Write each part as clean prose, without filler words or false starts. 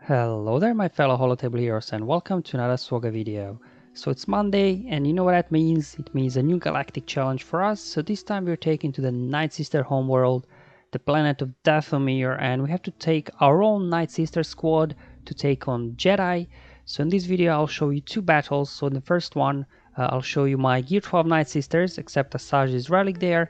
Hello there my fellow Holotable heroes and welcome to another SWGOH video. So it's Monday and you know what that means? It means a new Galactic challenge for us. So this time we're taken to the Nightsister homeworld, the planet of Dathomir, and we have to take our own Nightsister squad to take on Jedi. So in this video I'll show you two battles. So in the first one I'll show you my G12 Nightsisters, except Asajj is relic there,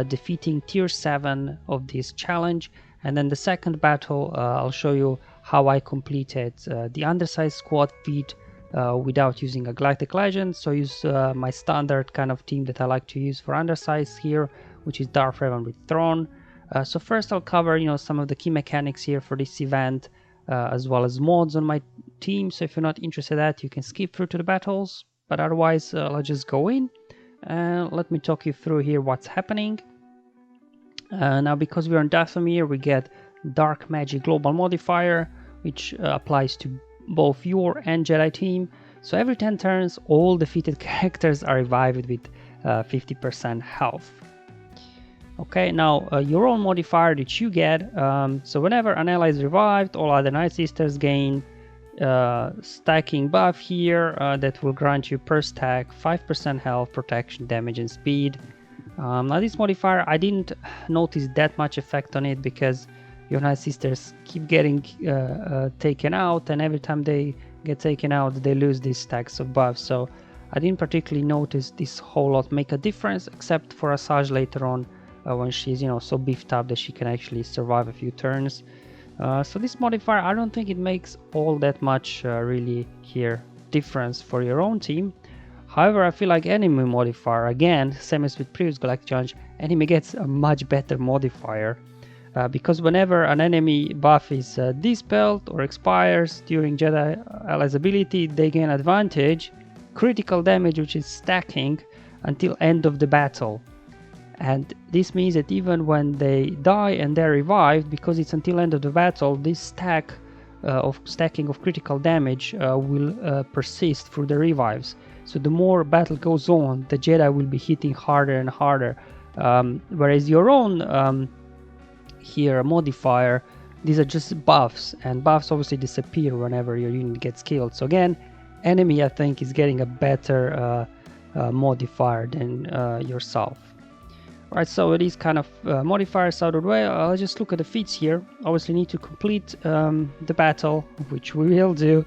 defeating tier 7 of this challenge. And then the second battle I'll show you how I completed the Undersize squad feat without using a Galactic Legend. So use my standard kind of team that I like to use for Undersize here, which is Darth Revan with Throne. So first I'll cover some of the key mechanics here for this event, as well as mods on my team. So if you're not interested in that, you can skip through to the battles. But otherwise, let's just go in and let me talk you through here what's happening. Now, because we're on Dathomir, we get Dark Magic Global Modifier, which applies to both your and Jedi team. So every 10 turns, all defeated characters are revived with 50% health. Okay, now your own modifier that you get, so whenever an ally is revived, all other Nightsisters gain stacking buff here that will grant you per stack 5% health, protection, damage, and speed. Now this modifier, I didn't notice that much effect on it because your Nightsisters keep getting taken out, and every time they get taken out they lose these stacks of buffs. So I didn't particularly notice this whole lot make a difference, except for Asajj later on when she's so beefed up that she can actually survive a few turns. So this modifier, I don't think it makes all that much really here difference for your own team. However, I feel like enemy modifier, again, same as with previous Galactic Challenge, enemy gets a much better modifier. Because whenever an enemy buff is dispelled or expires during Jedi allies ability, they gain advantage, critical damage, which is stacking, until end of the battle. And this means that even when they die and they're revived, because it's until end of the battle, this stack of stacking of critical damage will persist through the revives. So the more battle goes on, the Jedi will be hitting harder and harder. Whereas your own here modifier, these are just buffs, and buffs obviously disappear whenever your unit gets killed. So again, enemy I think is getting a better modifier than yourself. Alright, so with these kind of modifiers out of the way, I'll just look at the feats here. Obviously need to complete the battle, which we will do.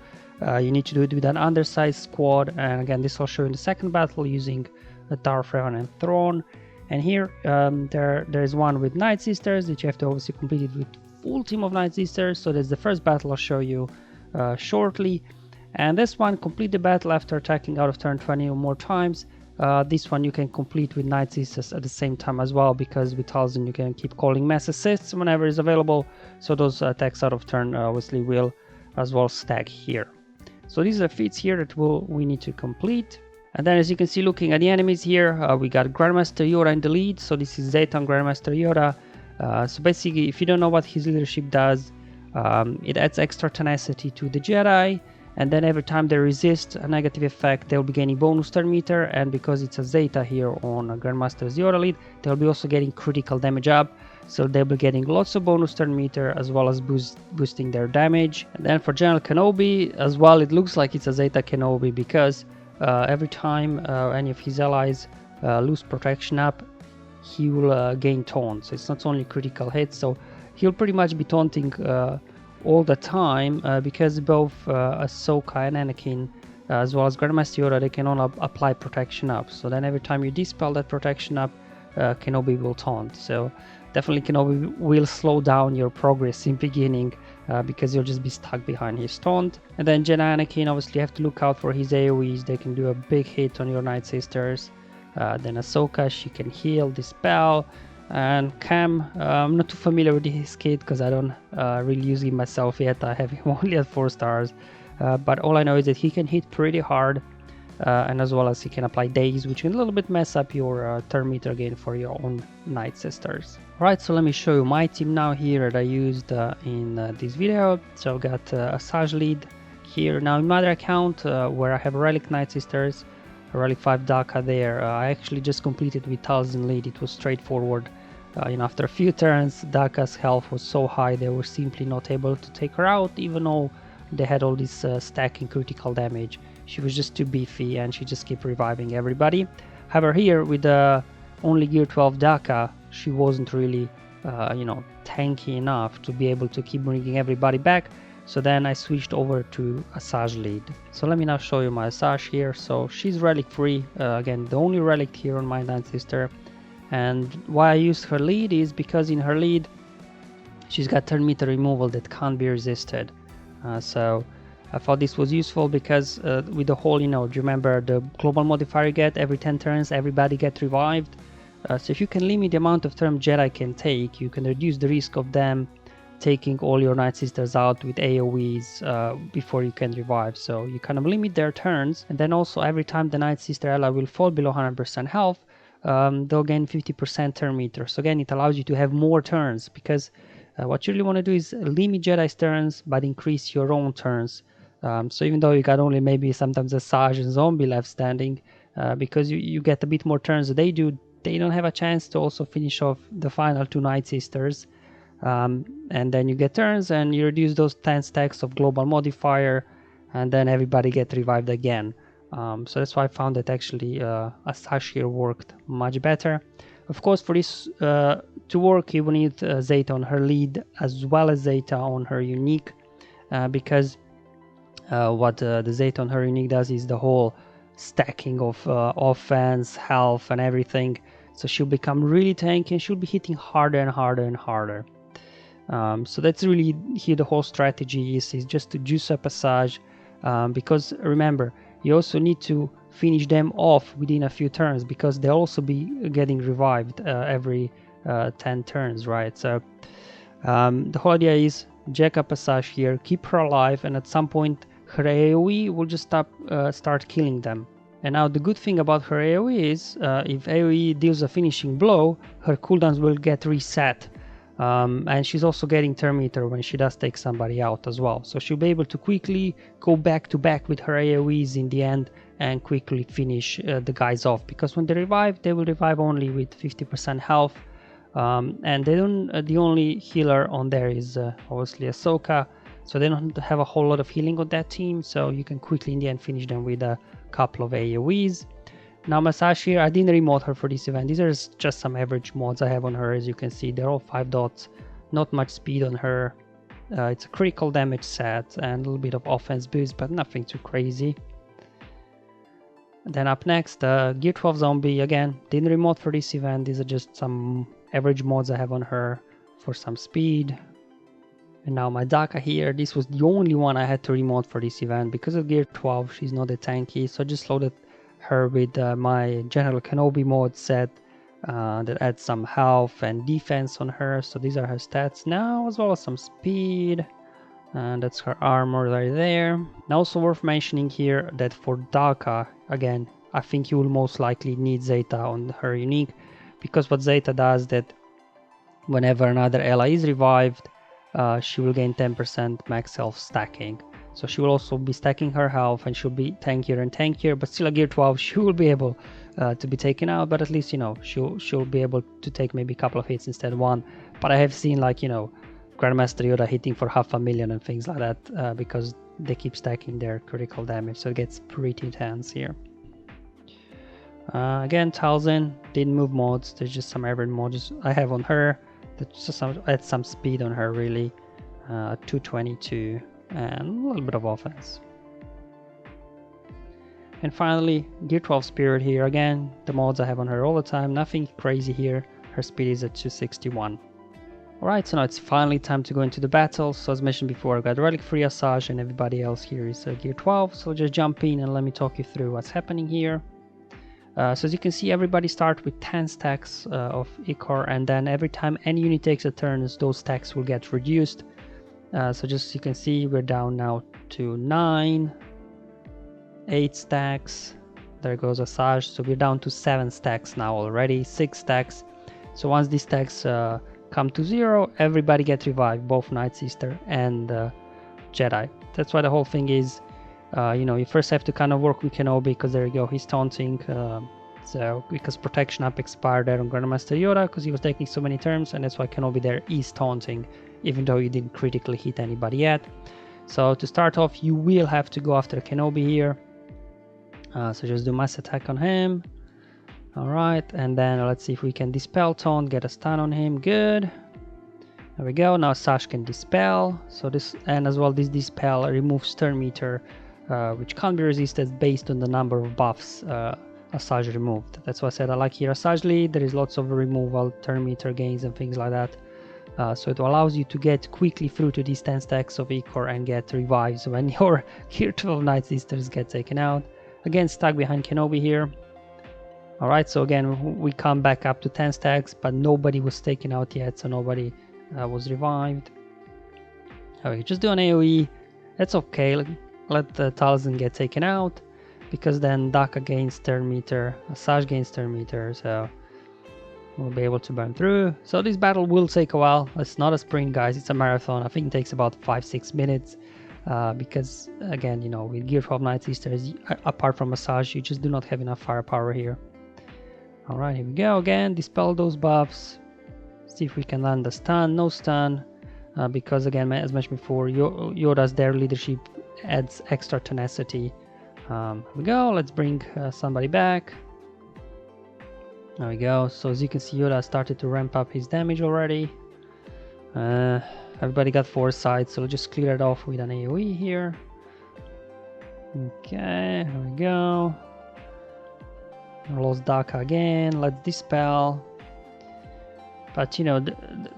You need to do it with an Undersize squad, and again this I'll show you in the second battle using Darth Revan and Throne. And here there's one with Nightsisters that you have to obviously complete it with full team of Nightsisters. So that's the first battle I'll show you shortly. And this one, complete the battle after attacking out of turn 20 or more times. This one you can complete with Nightsisters at the same time as well, because with Talzin you can keep calling mass assists whenever it's available. So those attacks out of turn obviously will as well stack here. So these are feats here that we need to complete. And then as you can see, looking at the enemies here, we got Grandmaster Yoda in the lead. So this is Zayton Grandmaster Yoda. So basically, if you don't know what his leadership does, it adds extra tenacity to the Jedi. And then every time they resist a negative effect, they'll be gaining bonus turn meter. And because it's a Zeta here on Grandmaster's Yoda lead, they'll be also getting critical damage up. So they'll be getting lots of bonus turn meter as well as boosting their damage. And then for General Kenobi as well, it looks like it's a Zeta Kenobi because every time any of his allies lose protection up, he will gain taunt. So it's not only critical hits, so he'll pretty much be taunting all the time because both Ahsoka and Anakin as well as Grandmaster Yoda, they can all apply protection up. So then every time you dispel that protection up, Kenobi will taunt. So definitely Kenobi will slow down your progress in beginning because you'll just be stuck behind his taunt. And then Jedi Anakin, obviously you have to look out for his AoEs. They can do a big hit on your Nightsisters. Then Ahsoka, she can heal, dispel. And Cam, I'm not too familiar with his kit because I don't really use him myself yet. I have him only at 4 stars. But all I know is that he can hit pretty hard. And as well as he can apply daze, which can a little bit mess up your turn meter gain for your own Nightsisters. Alright, so let me show you my team now here that I used in this video. So I've got Asajj lead here. Now in my other account where I have Relic Nightsisters, Relic 5 Daka there, I actually just completed with Talzin lead. It was straightforward. After a few turns, Daka's health was so high they were simply not able to take her out, even though they had all this stacking critical damage. She was just too beefy and she just kept reviving everybody. However, here with only Gear 12 Daka, she wasn't really tanky enough to be able to keep bringing everybody back. So then I switched over to Asajj lead. So let me now show you my Asajj here. So she's relic free, again the only relic here on my Nightsister. And why I used her lead is because in her lead she's got turn meter removal that can't be resisted. So I thought this was useful because with the whole, do you remember the global modifier you get every 10 turns, everybody gets revived. So if you can limit the amount of turn Jedi can take, you can reduce the risk of them taking all your Nightsisters out with AoEs before you can revive. So you kind of limit their turns, and then also every time the Nightsister ally will fall below 100% health, they'll gain 50% turn meter. So again, it allows you to have more turns, because what you really want to do is limit Jedi's turns but increase your own turns. So even though you got only maybe sometimes Asajj and Zombie left standing, because you get a bit more turns than they do, they don't have a chance to also finish off the final two Nightsisters. And then you get turns and you reduce those 10 stacks of global modifier, and then everybody get revived again. So that's why I found that actually Asajj here worked much better. Of course, for this to work, you will need Zeta on her lead as well as Zeta on her unique, because what the Zeta on her unique does is the whole stacking of offense, health and everything. So she'll become really tanky and she'll be hitting harder and harder and harder. So that's really here the whole strategy is just to juice up Asajj, because remember, you also need to finish them off within a few turns, because they'll also be getting revived every 10 turns, right? So the whole idea is jack up Asajj here, keep her alive, and at some point her AoE will just start killing them. And now the good thing about her AoE is if AoE deals a finishing blow, her cooldowns will get reset. And she's also getting turn meter when she does take somebody out as well. So she'll be able to quickly go back to back with her AoEs in the end and quickly finish the guys off. Because when they will revive only with 50% health. And they don't. The only healer on there is obviously Ahsoka. So they don't have a whole lot of healing on that team. So you can quickly in the end finish them with a couple of AoEs. Now Asajj here, I didn't remote her for this event. These are just some average mods I have on her. As you can see, they're all 5 dots. Not much speed on her. It's a critical damage set and a little bit of offense boost, but nothing too crazy. And then up next, Gear 12 Zombie. Again, didn't remote for this event. These are just some average mods I have on her for some speed. And now my Daka here. This was the only one I had to remote for this event because of Gear 12. She's not that tanky, so I just loaded her with my General Kenobi mod set that adds some health and defense on her. So these are her stats now, as well as some speed, and that's her armor right there. Now also worth mentioning here that for Daka, again, I think you will most likely need Zeta on her unique, because what Zeta does that whenever another ally is revived, she will gain 10% max health stacking. So she will also be stacking her health and she'll be tankier and tankier, but still a Gear 12 she will be able to be taken out, but at least she'll be able to take maybe a couple of hits instead of one. But I have seen Grandmaster Yoda hitting for 500,000 and things like that because they keep stacking their critical damage, so it gets pretty intense here. Again, Talzin didn't move mods, there's just some average mods I have on her that just add some speed on her really. 222 and a little bit of offense. And finally, Gear 12 Spirit here. Again, the mods I have on her all the time, nothing crazy here. Her speed is at 261. Alright, so now it's finally time to go into the battle. So as mentioned before, I've got Relic Free Asajj and everybody else here is Gear 12. So just jump in and let me talk you through what's happening here. So as you can see, everybody starts with 10 stacks of Ichor, and then every time any unit takes a turn, those stacks will get reduced. So just you can see we're down now to 9, 8 stacks. There goes Asajj. So we're down to 7 stacks now already, 6 stacks. So once these stacks come to 0, everybody gets revived, both Nightsister and Jedi. That's why the whole thing is, you first have to kind of work with Kenobi, because there you go, he's taunting. So because protection up expired there on Grandmaster Yoda because he was taking so many turns, and that's why Kenobi there is taunting, even though he didn't critically hit anybody yet. So to start off, you will have to go after Kenobi here. So just do mass attack on him. Alright, and then let's see if we can dispel taunt, get a stun on him. Good. There we go. Now Asajj can dispel. So this, and as well this dispel removes turn meter, which can't be resisted based on the number of buffs Asajj removed. That's why I said I like here Asajj lead. There is lots of removal, turn meter gains and things like that. So it allows you to get quickly through to these 10 stacks of Icor and get revives when your G12 Nightsisters get taken out. Again, stuck behind Kenobi here. Alright, so again, we come back up to 10 stacks, but nobody was taken out yet, so nobody was revived. Okay, just do an AoE. That's okay. Let the Talzin get taken out, because then Daka gains turn meter, Asajj gains turn meter, so we'll be able to burn through. So this battle will take a while. It's not a sprint, guys. It's a marathon. I think it takes about 5-6 minutes. Because again, you know, with Gear 12 Nightsisters, apart from Asajj, you just do not have enough firepower here. Alright, here we go again. Dispel those buffs. See if we can land a stun. No stun. Because again, as mentioned before, Yoda's their leadership adds extra tenacity. Here we go. Let's bring somebody back. There we go. So as you can see, Yoda started to ramp up his damage already. Everybody got foresight, so we'll just clear it off with an AoE here. Okay, here we go. I lost Daka again. Let's dispel. But you know,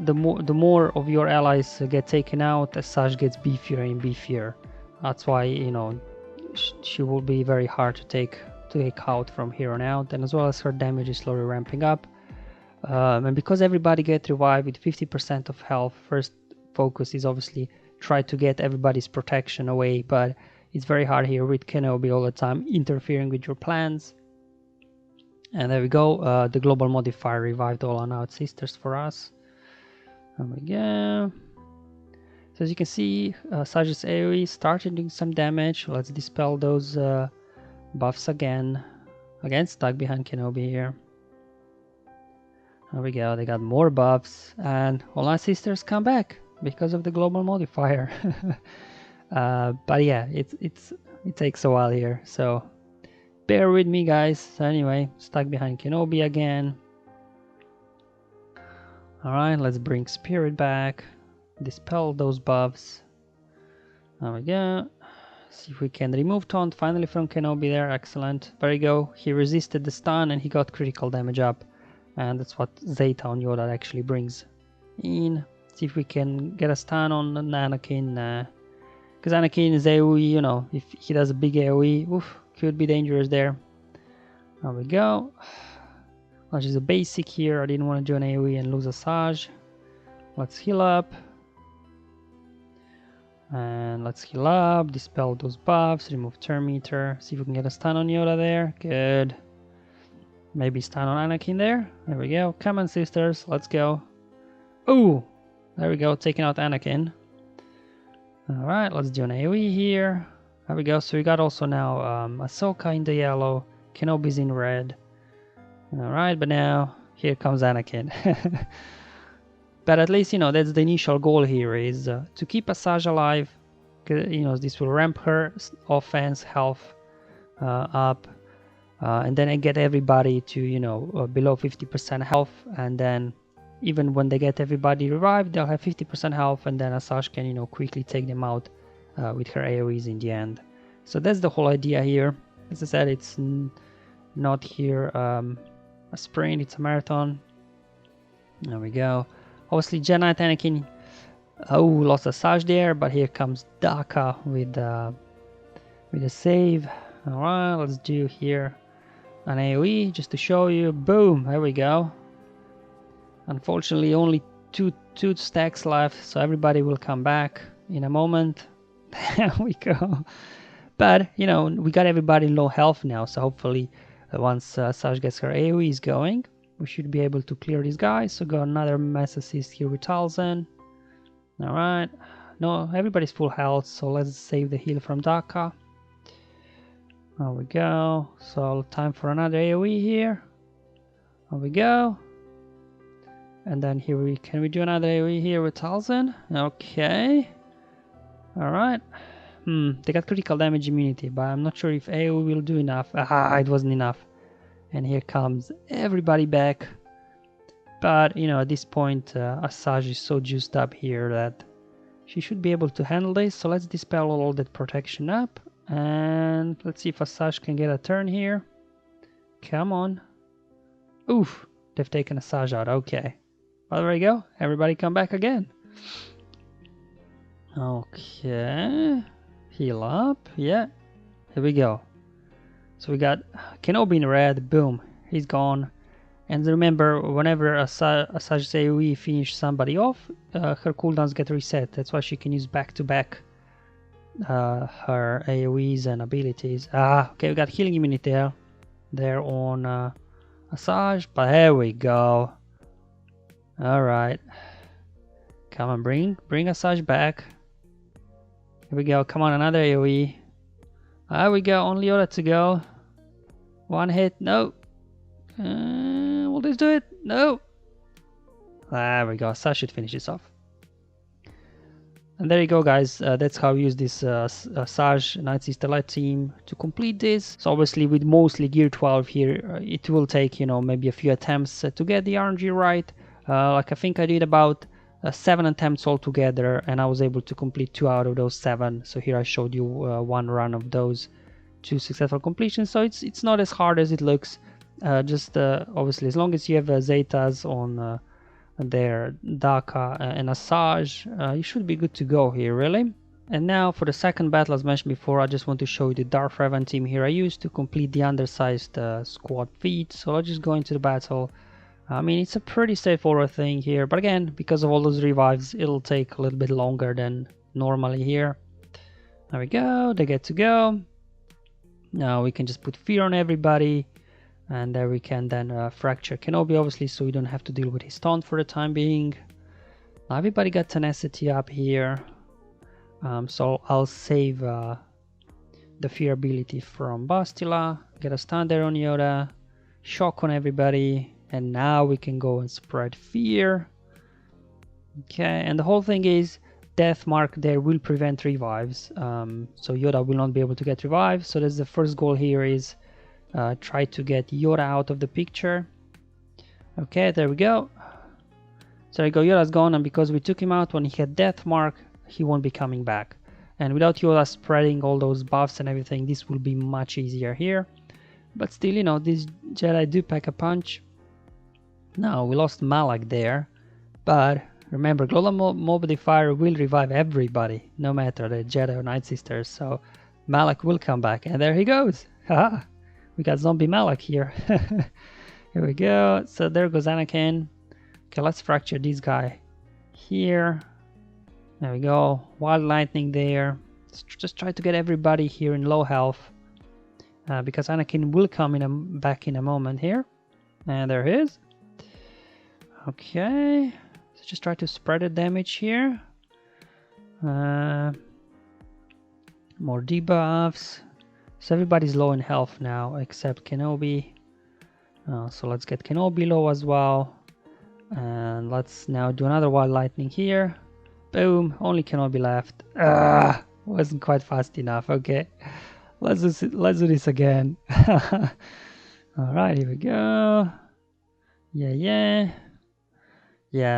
the more of your allies get taken out, Asajj gets beefier and beefier. That's why, you know, she will be very hard to take out from here on out, and as well as her damage is slowly ramping up. And because everybody gets revived with 50% of health, first focus is obviously try to get everybody's protection away, but it's very hard here with Kenobi all the time interfering with your plans. And there we go, the global modifier revived all our Nightsisters for us. There we go. So as you can see, Asajj's AoE started doing some damage. Let's dispel those buffs again. Again, stuck behind Kenobi here. There we go, they got more buffs, and all Nightsisters come back because of the global modifier. But yeah, it takes a while here, so bear with me, guys. So anyway, stuck behind Kenobi again. Alright, let's bring Spirit back. Dispel those buffs. There we go. See if we can remove taunt finally from Kenobi there. Excellent. There you go. He resisted the stun and he got critical damage up. And that's what Zeta on Yoda actually brings in. See if we can get a stun on Anakin. Because Anakin is AoE, you know, if he does a big AoE, oof, could be dangerous there. There we go. Which is a basic here. I didn't want to do an AoE and lose Asajj. Let's heal up. And let's heal up. Dispel those buffs. Remove turn meter. See if we can get a stun on Yoda there. Good. Maybe stun on Anakin there. There we go. Come on, sisters. Let's go. Ooh! There we go. Taking out Anakin. Alright, let's do an AoE here. There we go. So we got also now Ahsoka in the yellow. Kenobi's in red. Alright, but now here comes Anakin. But at least, you know, that's the initial goal here, is to keep Asajj alive. You know, this will ramp her offense, health up. And then I get everybody to, you know, below 50% health. And then even when they get everybody revived, they'll have 50% health. And then Asajj can, you know, quickly take them out with her AoEs in the end. So that's the whole idea here. As I said, it's not here a sprint, it's a marathon. There we go. Obviously, Jedi Anakin, lost Asajj there, but here comes Daka with a save. Alright, let's do here an AoE just to show you. Boom, there we go. Unfortunately, only two stacks left, so everybody will come back in a moment. There we go. But, you know, we got everybody low health now, so hopefully once Asajj gets her AoEs going, we should be able to clear these guys. So got another mass assist here with Talzin. Alright. No, everybody's full health, so let's save the heal from Daka. There we go. So time for another AoE here. There we go. And then here can we do another AoE here with Talzin? Okay. Alright. They got critical damage immunity, but I'm not sure if AoE will do enough. Ah, it wasn't enough. And here comes everybody back. But, you know, at this point, Asajj is so juiced up here that she should be able to handle this. So let's dispel all that protection up. And let's see if Asajj can get a turn here. Come on. Oof, they've taken Asajj out. Okay. Well, there we go. Everybody come back again. Okay. Heal up. Yeah. Here we go. So we got Kenobi in red. Boom. He's gone. And remember, whenever Asajj's AoE finish somebody off, her cooldowns get reset. That's why she can use back-to-back her AoEs and abilities. Ah, okay, we got healing immunity there on Asajj, but here we go. Alright. Come on, bring Asajj back. Here we go. Come on, another AoE. There we go. Only Yoda to go. One hit. No. Will this do it? No. There we go. Asajj should finish this off. And there you go, guys. That's how you use this Asajj Nightsister Light team to complete this. So obviously with mostly Gear 12 here, it will take, you know, maybe a few attempts to get the RNG right. Like I think I did about 7 attempts altogether, and I was able to complete 2 out of those 7. So here I showed you one run of those 2 successful completions. So it's not as hard as it looks. Just obviously, as long as you have Zetas on their Daka and Asajj, you should be good to go here, really. And now for the second battle, as mentioned before, I just want to show you the Darth Revan team here I used to complete the undersized squad feat. So let's just go into the battle. I mean, it's a pretty straightforward thing here, but again, because of all those revives, it'll take a little bit longer than normally here. There we go, they get to go. Now we can just put fear on everybody. And there we can then fracture Kenobi, obviously, so we don't have to deal with his taunt for the time being. Now everybody got tenacity up here. So I'll save the fear ability from Bastila. Get a stun there on Yoda. Shock on everybody. And now we can go and spread fear. Okay, and the whole thing is Death Mark there will prevent revives. So Yoda will not be able to get revived. So that's the first goal here is try to get Yoda out of the picture. Okay, there we go. So there we go, Yoda's gone, and because we took him out when he had Death Mark, he won't be coming back. And without Yoda spreading all those buffs and everything, this will be much easier here. But still, you know, these Jedi do pack a punch. Now, we lost Malak there, but remember, Global Modifier will revive everybody, no matter the Jedi or Nightsisters, so Malak will come back, and there he goes! Haha! We got zombie Malak here. Here we go. So there goes Anakin. Okay, let's fracture this guy here. There we go. Wild lightning there. Let's just try to get everybody here in low health. Because Anakin will come back in a moment here. And there he is. Okay. So just try to spread the damage here. More debuffs. So everybody's low in health now except Kenobi. So let's get Kenobi low as well. And let's now do another wild lightning here. Boom, only Kenobi left. Wasn't quite fast enough. Okay, let's do this again. Alright, here we go. Yeah,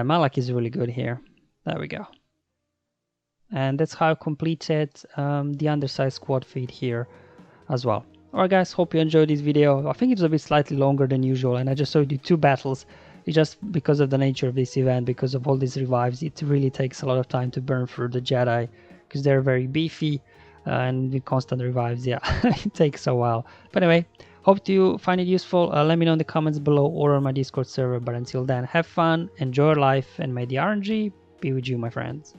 Malak is really good here. There we go. And that's how I completed the undersized squad feat here as well. Alright guys, hope you enjoyed this video. I think it was a bit slightly longer than usual, and I just showed you 2 battles. It's just because of the nature of this event, because of all these revives, it really takes a lot of time to burn through the Jedi, because they're very beefy, and with constant revives, yeah, it takes a while. But anyway, hope you find it useful. Let me know in the comments below or on my Discord server. But until then, have fun, enjoy life, and may the RNG be with you, my friends.